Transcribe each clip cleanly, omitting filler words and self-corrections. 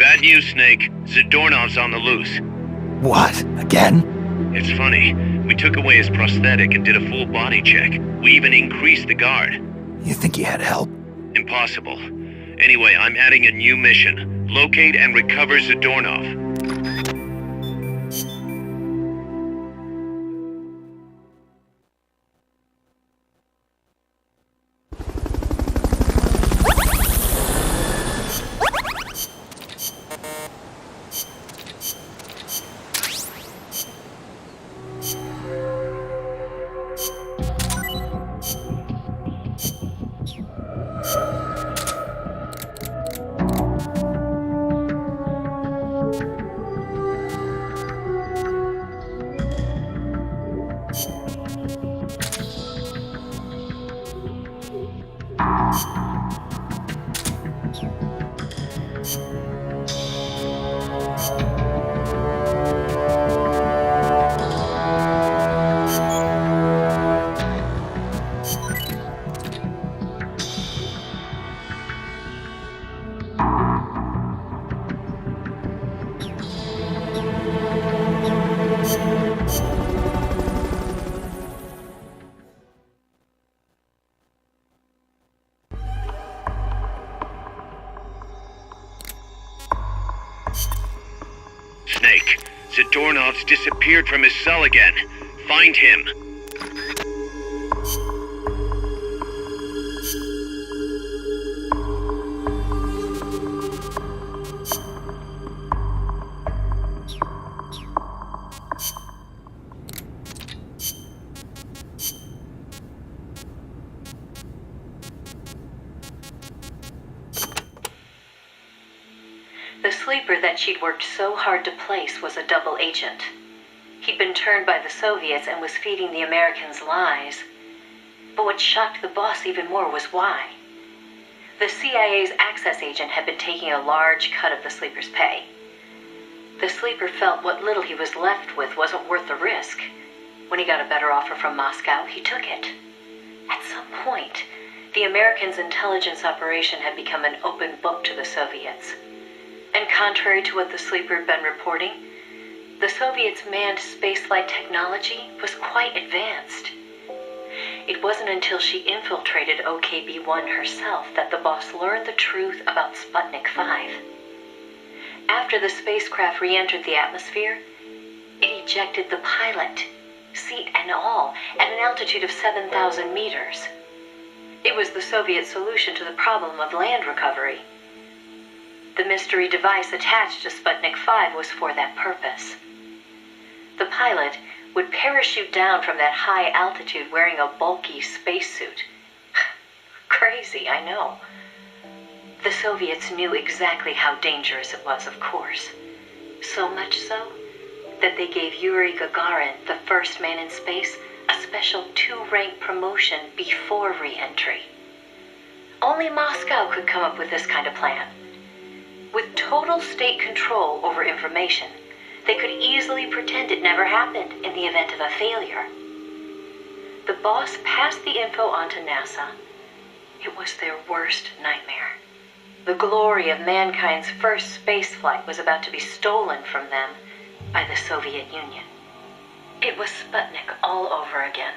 Bad news, Snake. Zadornov's on the loose. What? Again? It's funny. We took away his prosthetic and did a full body check. We even increased the guard. You think he had help? Impossible. Anyway, I'm adding a new mission. Locate and recover Zadornov. Snake, Zadornov's disappeared from his cell again. Find him. The sleeper that she'd worked so hard to place was a double agent. He'd been turned by the Soviets and was feeding the Americans lies. But what shocked the boss even more was why. The CIA's access agent had been taking a large cut of the sleeper's pay. The sleeper felt what little he was left with wasn't worth the risk. When he got a better offer from Moscow, he took it. At some point, the Americans' intelligence operation had become an open book to the Soviets. And contrary to what the sleeper had been reporting, the Soviets' manned spaceflight technology was quite advanced. It wasn't until she infiltrated OKB-1 herself that the boss learned the truth about Sputnik 5. After the spacecraft re-entered the atmosphere, it ejected the pilot, seat and all, at an altitude of 7,000 meters. It was the Soviet solution to the problem of land recovery. The mystery device attached to Sputnik 5 was for that purpose. The pilot would parachute down from that high altitude wearing a bulky spacesuit. Crazy, I know. The Soviets knew exactly how dangerous it was, of course. So much so that they gave Yuri Gagarin, the first man in space, a special 2-rank promotion before re-entry. Only Moscow could come up with this kind of plan. With total state control over information, they could easily pretend it never happened in the event of a failure. The boss passed the info on to NASA. It was their worst nightmare. The glory of mankind's first spaceflight was about to be stolen from them by the Soviet Union. It was Sputnik all over again.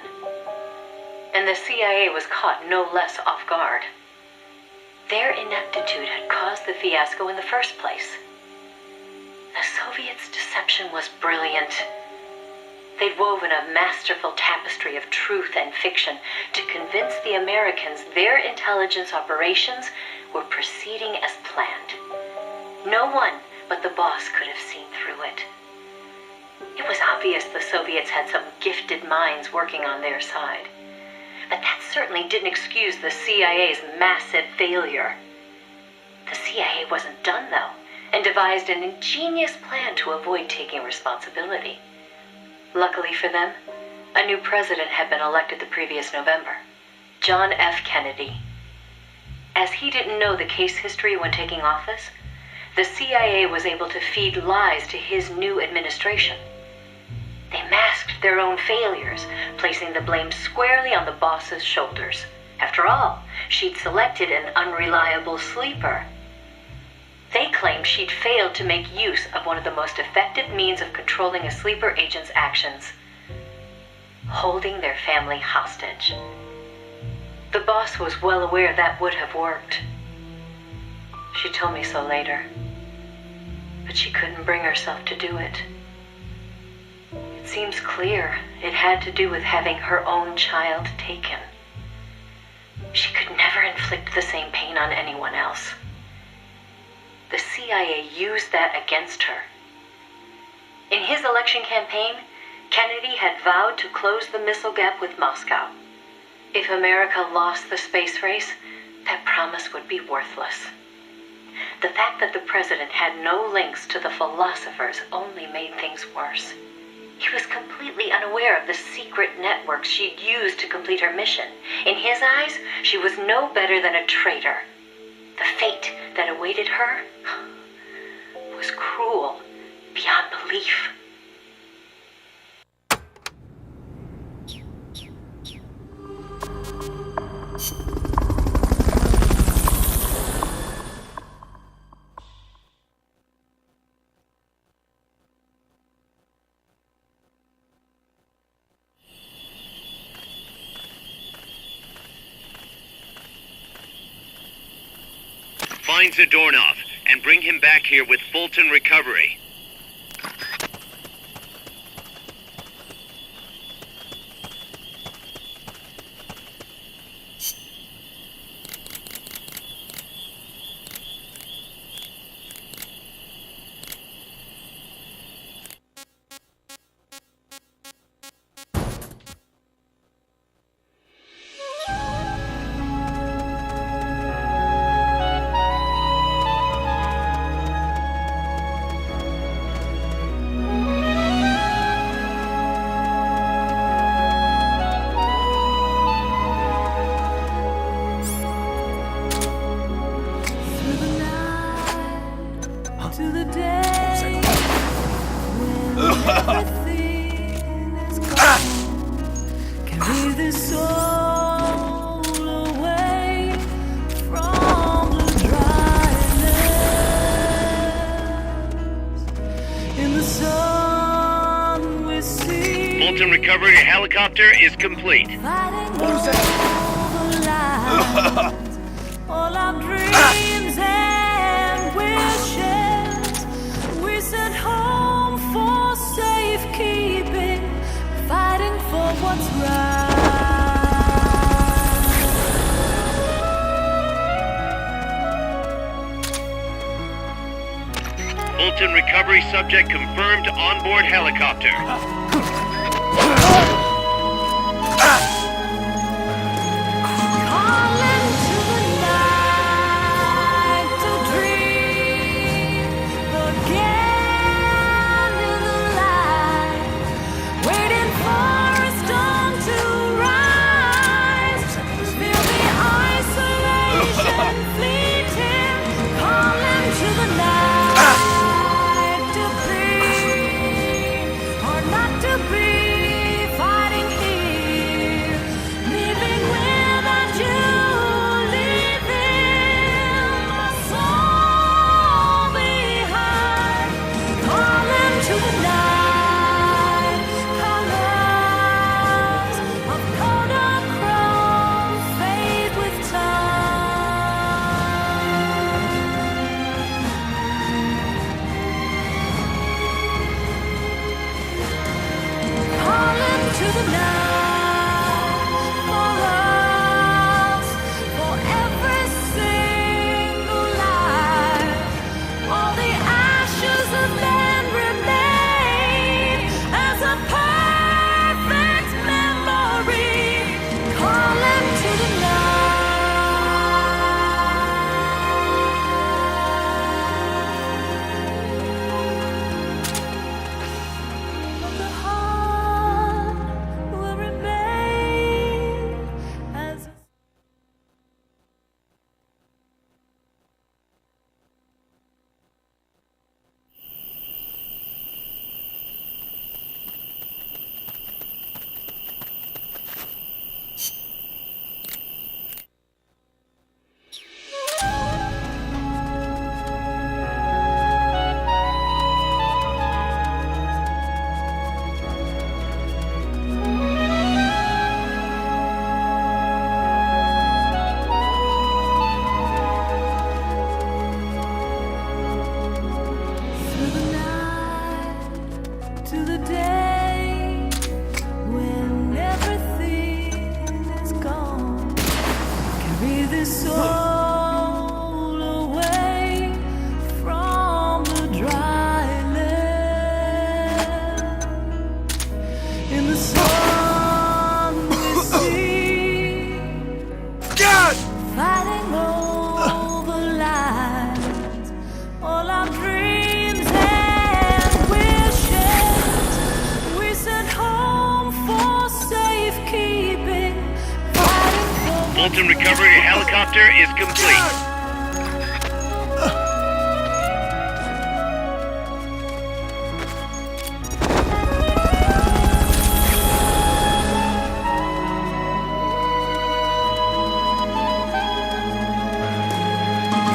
And the CIA was caught no less off guard. Their ineptitude had caused the fiasco in the first place. The Soviets' deception was brilliant. They'd woven a masterful tapestry of truth and fiction to convince the Americans their intelligence operations were proceeding as planned. No one but the boss could have seen through it. It was obvious the Soviets had some gifted minds working on their side. But that certainly didn't excuse the CIA's massive failure. The CIA wasn't done, though, and devised an ingenious plan to avoid taking responsibility. Luckily for them, a new president had been elected the previous November, John F. Kennedy. As he didn't know the case history when taking office, the CIA was able to feed lies to his new administration. They masked their own failures, placing the blame squarely on the boss's shoulders. After all, she'd selected an unreliable sleeper. They claimed she'd failed to make use of one of the most effective means of controlling a sleeper agent's actions: holding their family hostage. The boss was well aware that would have worked. She told me so later, but she couldn't bring herself to do it. It seems clear it had to do with having her own child taken. She could never inflict the same pain on anyone else. The CIA used that against her. In his election campaign, Kennedy had vowed to close the missile gap with Moscow. If America lost the space race, that promise would be worthless. The fact that the president had no links to the philosophers only made things worse. He was completely unaware of the secret networks she'd used to complete her mission. In his eyes, she was no better than a traitor. The fate that awaited her was cruel beyond belief. Find Zadornov and bring him back here with Fulton Recovery. To the day when everything is gone. Carry this soul away from the dryness. In the sun we see Fulton Recovery helicopter is complete. fighting over lives. All our dreams and wishes we sent home for safekeeping, fighting for what's right. Fulton Recovery subject confirmed onboard helicopter. Calling to the night to dream again in the light, waiting for a storm to rise. Feel the isolation fleeting, calling to the night to be or not to Fulton recovery helicopter is complete.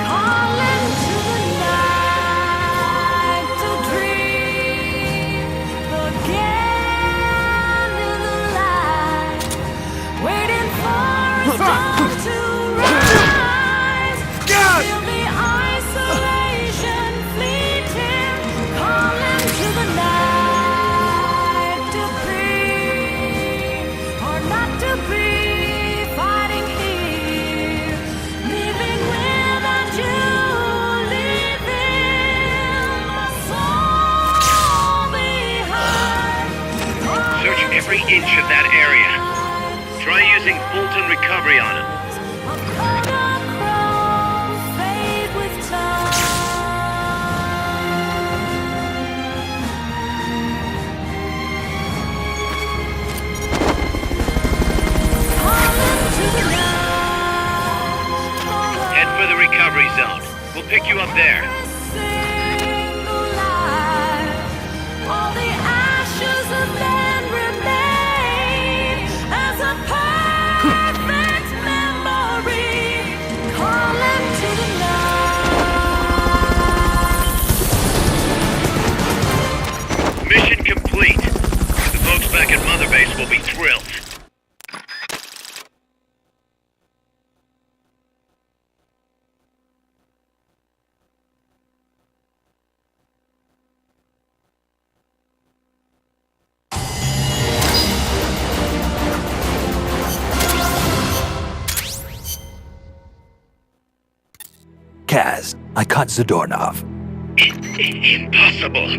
Calling to the night to dream again in the light, waiting for a storm to rise. Feel the isolation fleeting, calling to the night to be or not to be, fighting here, living without you, leaving my soul behind. Search every inch of that area. Try using Fulton recovery on him. A color crows fade with time. Calling to the night. Head for the recovery zone. We'll pick you up there. Single life, all the ashes of men remain as a perfect memory, calling to the night. Mission complete. The folks back at Mother Base will be thrilled. Kaz, I caught Zadornov. Impossible.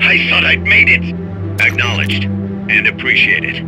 I thought I'd made it. Acknowledged and appreciated.